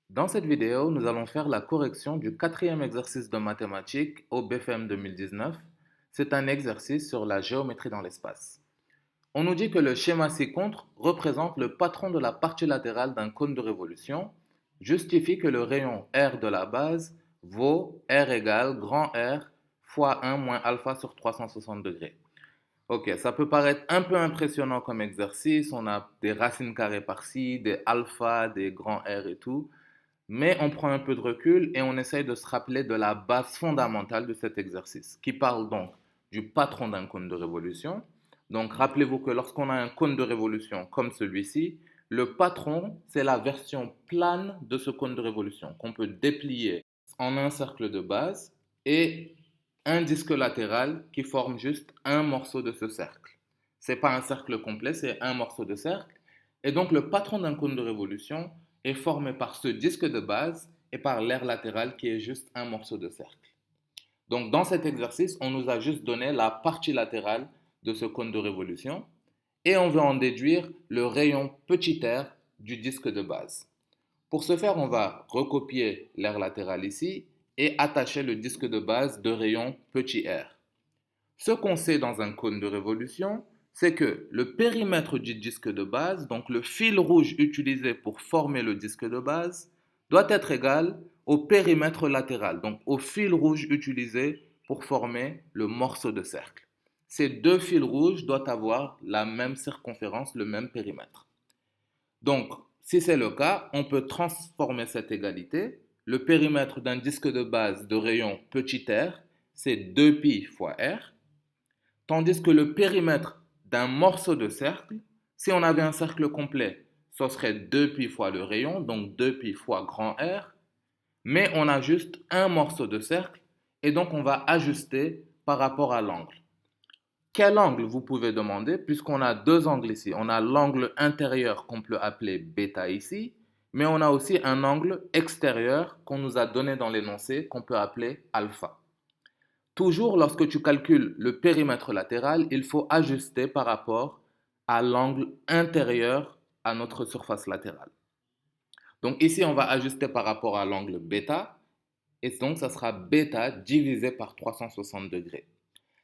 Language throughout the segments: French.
Dans cette vidéo, nous allons faire la correction du quatrième exercice de mathématiques au BFM 2019. C'est un exercice sur la géométrie dans l'espace. On nous dit que le schéma ci-contre représente le patron de la partie latérale d'un cône de révolution, justifie que le rayon R de la base vaut R égale grand R fois 1 moins alpha sur 360 degrés. Ok, ça peut paraître un peu impressionnant comme exercice. On a des racines carrées par-ci, des alpha, des grands R et tout. Mais on prend un peu de recul et on essaye de se rappeler de la base fondamentale de cet exercice, qui parle donc du patron d'un cône de révolution. Donc rappelez-vous que lorsqu'on a un cône de révolution comme celui-ci, le patron, c'est la version plane de ce cône de révolution qu'on peut déplier en un cercle de base et un disque latéral qui forme juste un morceau de ce cercle. Ce n'est pas un cercle complet, c'est un morceau de cercle. Et donc le patron d'un cône de révolution est formé par ce disque de base et par l'aire latérale qui est juste un morceau de cercle. Donc dans cet exercice, on nous a juste donné la partie latérale de ce cône de révolution et on veut en déduire le rayon petit r du disque de base. Pour ce faire, on va recopier l'aire latérale ici et attacher le disque de base de rayon petit r. Ce qu'on sait dans un cône de révolution, c'est que le périmètre du disque de base, donc le fil rouge utilisé pour former le disque de base, doit être égal au périmètre latéral, donc au fil rouge utilisé pour former le morceau de cercle. Ces deux fils rouges doivent avoir la même circonférence, le même périmètre. Donc, si c'est le cas, on peut transformer cette égalité. Le périmètre d'un disque de base de rayon petit r, c'est 2pi fois r. Tandis que le périmètre d'un morceau de cercle, si on avait un cercle complet, ce serait 2pi fois le rayon, donc 2pi fois grand R, mais on a juste un morceau de cercle, et donc on va ajuster par rapport à l'angle. Quel angle vous pouvez demander, puisqu'on a deux angles ici. On a l'angle intérieur qu'on peut appeler bêta ici, mais on a aussi un angle extérieur qu'on nous a donné dans l'énoncé qu'on peut appeler alpha. Toujours lorsque tu calcules le périmètre latéral, il faut ajuster par rapport à l'angle intérieur à notre surface latérale. Donc ici, on va ajuster par rapport à l'angle bêta, et donc ça sera bêta divisé par 360 degrés.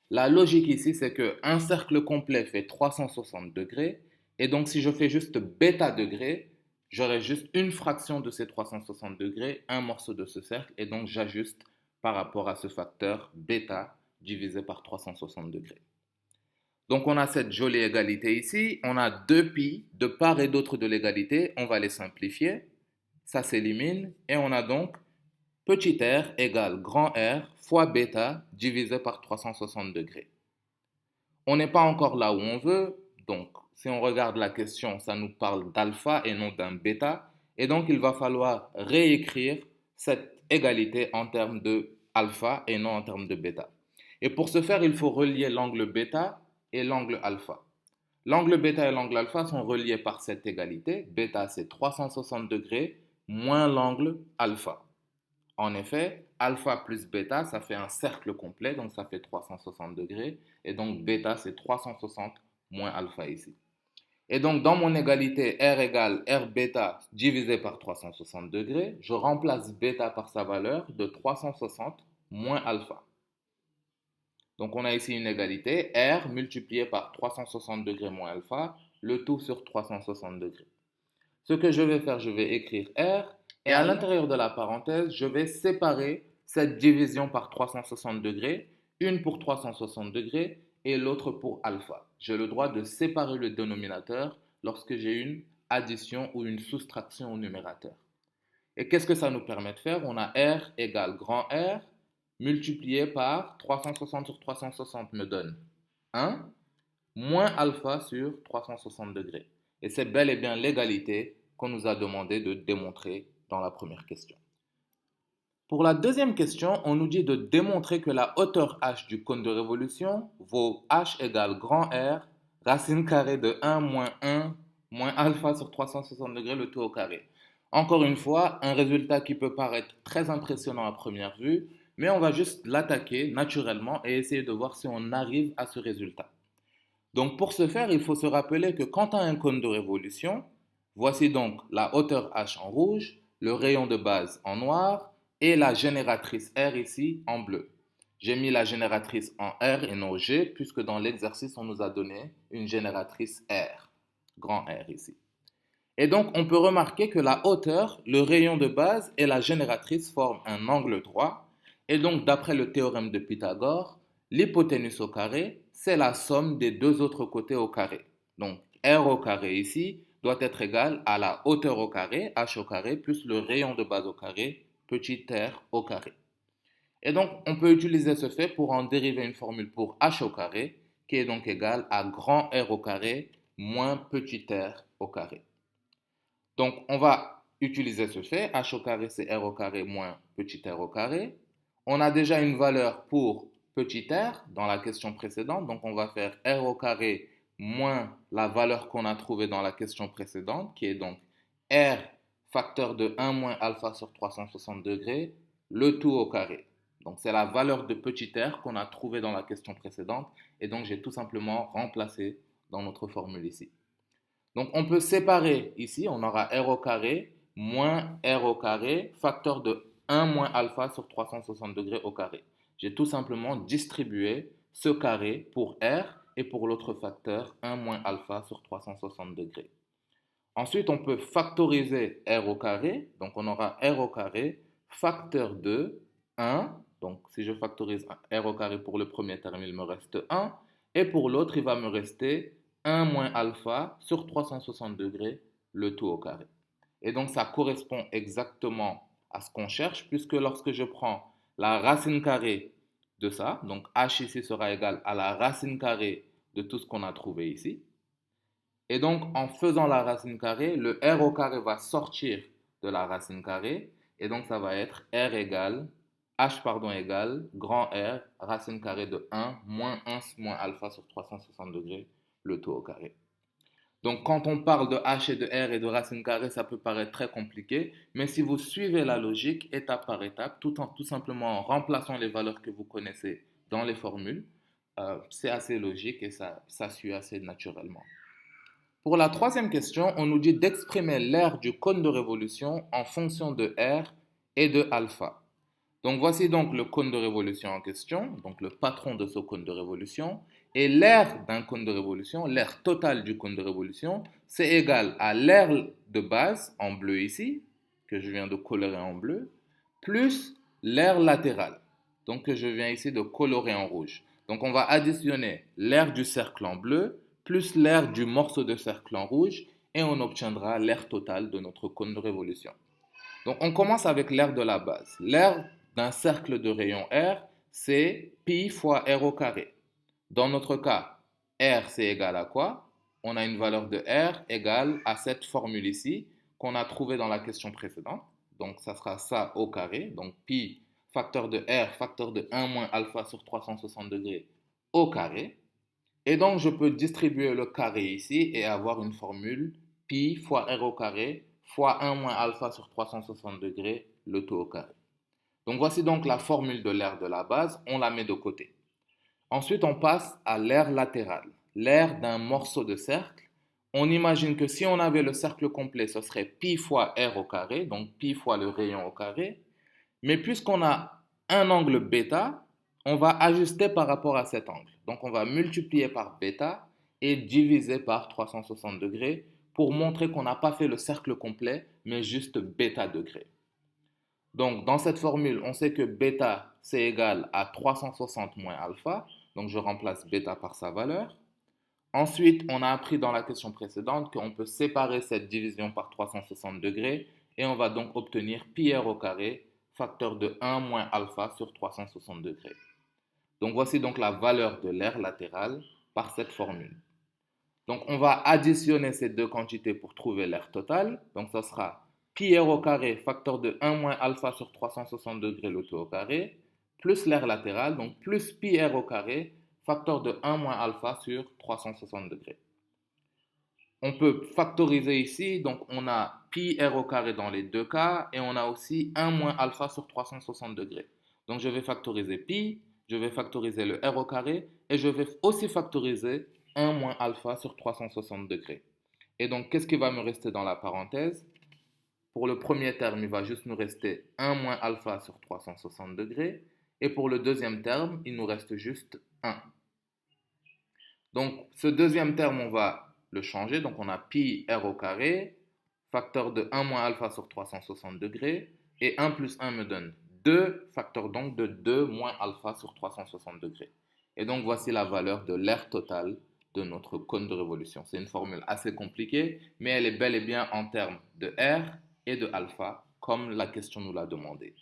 La logique ici, c'est qu'un cercle complet fait 360 degrés, et donc si je fais juste bêta degrés, j'aurai juste une fraction de ces 360 degrés, un morceau de ce cercle, et donc j'ajuste par rapport à ce facteur bêta divisé par 360 degrés. Donc on a cette jolie égalité ici, on a 2pi de part et d'autre de l'égalité, on va les simplifier, ça s'élimine, et on a donc petit r égale grand R fois bêta divisé par 360 degrés. On n'est pas encore là où on veut, donc si on regarde la question, ça nous parle d'alpha et non d'un bêta, et donc il va falloir réécrire cette égalité en termes de alpha et non en termes de bêta. Et pour ce faire, il faut relier l'angle bêta et l'angle alpha. L'angle bêta et l'angle alpha sont reliés par cette égalité. Bêta, c'est 360 degrés moins l'angle alpha. En effet, alpha plus bêta, ça fait un cercle complet, donc ça fait 360 degrés. Et donc bêta, c'est 360 moins alpha ici. Et donc dans mon égalité R égale R bêta divisé par 360 degrés, je remplace bêta par sa valeur de 360 moins alpha. Donc on a ici une égalité R multiplié par 360 degrés moins alpha, le tout sur 360 degrés. Ce que je vais faire, je vais écrire R et à l'intérieur de la parenthèse, je vais séparer cette division par 360 degrés, une pour 360 degrés et l'autre pour alpha. J'ai le droit de séparer le dénominateur lorsque j'ai une addition ou une soustraction au numérateur. Et qu'est-ce que ça nous permet de faire? On a R égale grand R multiplié par 360 sur 360 me donne 1 moins alpha sur 360 degrés. Et c'est bel et bien l'égalité qu'on nous a demandé de démontrer dans la première question. Pour la deuxième question, on nous dit de démontrer que la hauteur h du cône de révolution vaut h égale grand R, racine carrée de 1 moins alpha sur 360 degrés, le tout au carré. Encore une fois, un résultat qui peut paraître très impressionnant à première vue, mais on va juste l'attaquer naturellement et essayer de voir si on arrive à ce résultat. Donc pour ce faire, il faut se rappeler que quand on a un cône de révolution, voici donc la hauteur h en rouge, le rayon de base en noir et la génératrice R ici en bleu. J'ai mis la génératrice en R et non G, puisque dans l'exercice, on nous a donné une génératrice R, grand R ici. Et donc, on peut remarquer que la hauteur, le rayon de base et la génératrice forment un angle droit. Et donc, d'après le théorème de Pythagore, l'hypoténuse au carré, c'est la somme des deux autres côtés au carré. Donc, R au carré ici doit être égal à la hauteur au carré, H au carré, plus le rayon de base au carré, petit r au carré. Et donc, on peut utiliser ce fait pour en dériver une formule pour H au carré, qui est donc égale à grand R au carré moins petit r au carré. Donc, on va utiliser ce fait. H au carré, c'est R au carré moins petit r au carré. On a déjà une valeur pour petit r dans la question précédente. Donc, on va faire R au carré moins la valeur qu'on a trouvée dans la question précédente, qui est donc R facteur de 1 moins alpha sur 360 degrés, le tout au carré. Donc, c'est la valeur de petit r qu'on a trouvée dans la question précédente. Et donc, j'ai tout simplement remplacé dans notre formule ici. Donc, on peut séparer ici, on aura r au carré moins r au carré, facteur de 1 moins alpha sur 360 degrés au carré. J'ai tout simplement distribué ce carré pour r et pour l'autre facteur 1 moins alpha sur 360 degrés. Ensuite, on peut factoriser r au carré. Donc, on aura r au carré facteur de 1. Donc, si je factorise r au carré pour le premier terme, il me reste 1. Et pour l'autre, il va me rester 1 moins alpha sur 360 degrés, le tout au carré. Et donc, ça correspond exactement à ce qu'on cherche, puisque lorsque je prends la racine carrée de ça, donc h ici sera égal à la racine carrée de tout ce qu'on a trouvé ici. Et donc, en faisant la racine carrée, le r au carré va sortir de la racine carrée. Et donc, ça va être h égale grand R, racine carrée de 1, moins 1 moins alpha sur 360 degrés, le tout au carré. Donc, quand on parle de h et de r et de racine carrée, ça peut paraître très compliqué. Mais si vous suivez la logique étape par étape, tout simplement en remplaçant les valeurs que vous connaissez dans les formules, c'est assez logique et ça suit assez naturellement. Pour la troisième question, on nous dit d'exprimer l'aire du cône de révolution en fonction de R et de alpha. Donc voici donc le cône de révolution en question, donc le patron de ce cône de révolution. Et l'aire d'un cône de révolution, l'aire totale du cône de révolution, c'est égal à l'aire de base, en bleu ici, que je viens de colorer en bleu, plus l'aire latérale, donc que je viens ici de colorer en rouge. Donc on va additionner l'aire du cercle en bleu, plus l'aire du morceau de cercle en rouge, et on obtiendra l'aire totale de notre cône de révolution. Donc on commence avec l'aire de la base. L'aire d'un cercle de rayon R, c'est pi fois R au carré. Dans notre cas, R c'est égal à quoi? On a une valeur de R égale à cette formule ici qu'on a trouvée dans la question précédente. Donc ça sera ça au carré. Donc pi facteur de R, facteur de 1 moins alpha sur 360 degrés au carré. Et donc, je peux distribuer le carré ici et avoir une formule pi fois r au carré fois 1 moins alpha sur 360 degrés, le tout au carré. Donc, voici donc la formule de l'aire de la base. On la met de côté. Ensuite, on passe à l'aire latérale, l'aire d'un morceau de cercle. On imagine que si on avait le cercle complet, ce serait pi fois r au carré, donc pi fois le rayon au carré. Mais puisqu'on a un angle bêta, on va ajuster par rapport à cet angle. Donc on va multiplier par bêta et diviser par 360 degrés pour montrer qu'on n'a pas fait le cercle complet, mais juste bêta degrés. Donc dans cette formule, on sait que bêta, c'est égal à 360 moins alpha. Donc je remplace bêta par sa valeur. Ensuite, on a appris dans la question précédente qu'on peut séparer cette division par 360 degrés et on va donc obtenir pi r au carré, facteur de 1 moins alpha sur 360 degrés. Donc voici donc la valeur de l'aire latérale par cette formule. Donc on va additionner ces deux quantités pour trouver l'aire totale. Donc ça sera pi r au carré, facteur de 1 moins alpha sur 360 degrés, le tout au carré, plus l'aire latérale, donc plus pi r au carré, facteur de 1 moins alpha sur 360 degrés. On peut factoriser ici, donc on a pi r au carré dans les deux cas, et on a aussi 1 moins alpha sur 360 degrés. Donc je vais factoriser pi, je vais factoriser le r au carré, et je vais aussi factoriser 1 moins alpha sur 360 degrés. Et donc, qu'est-ce qui va me rester dans la parenthèse? Pour le premier terme, il va juste nous rester 1 moins alpha sur 360 degrés. Et pour le deuxième terme, il nous reste juste 1. Donc, ce deuxième terme, on va le changer. Donc, on a pi r au carré, facteur de 1 moins alpha sur 360 degrés. Et 1 plus 1 me donne 2, facteur donc de 2 moins alpha sur 360 degrés. Et donc, voici la valeur de l'aire totale de notre cône de révolution. C'est une formule assez compliquée, mais elle est bel et bien en termes de R et de alpha, comme la question nous l'a demandé.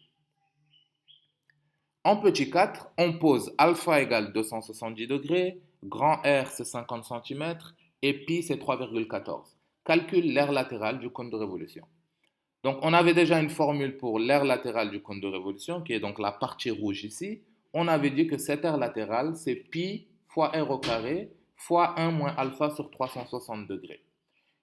En petit 4, on pose alpha égale 270 degrés, grand R c'est 50 cm et pi c'est 3,14. Calcule l'aire latérale du cône de révolution. Donc on avait déjà une formule pour l'aire latérale du cône de révolution, qui est donc la partie rouge ici. On avait dit que cette aire latérale c'est pi fois r au carré fois 1 moins alpha sur 360 degrés.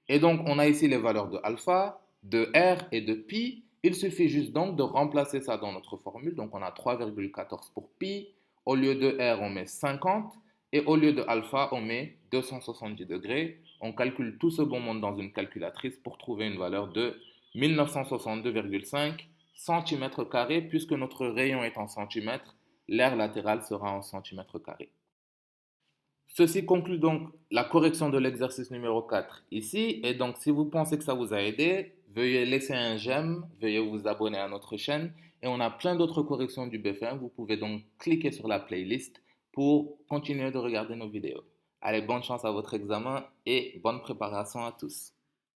Et donc, on a ici les valeurs de alpha, de r et de pi. Il suffit juste donc de remplacer ça dans notre formule. Donc, on a 3,14 pour pi. Au lieu de r, on met 50. Et au lieu de alpha, on met 270 degrés. On calcule tout ce bon monde dans une calculatrice pour trouver une valeur de 1962,5 cm², puisque notre rayon est en centimètres, l'aire latérale sera en centimètres carrés. Ceci conclut donc la correction de l'exercice numéro 4 ici. Et donc, si vous pensez que ça vous a aidé, veuillez laisser un j'aime, veuillez vous abonner à notre chaîne. Et on a plein d'autres corrections du BFM. Vous pouvez donc cliquer sur la playlist pour continuer de regarder nos vidéos. Allez, bonne chance à votre examen et bonne préparation à tous.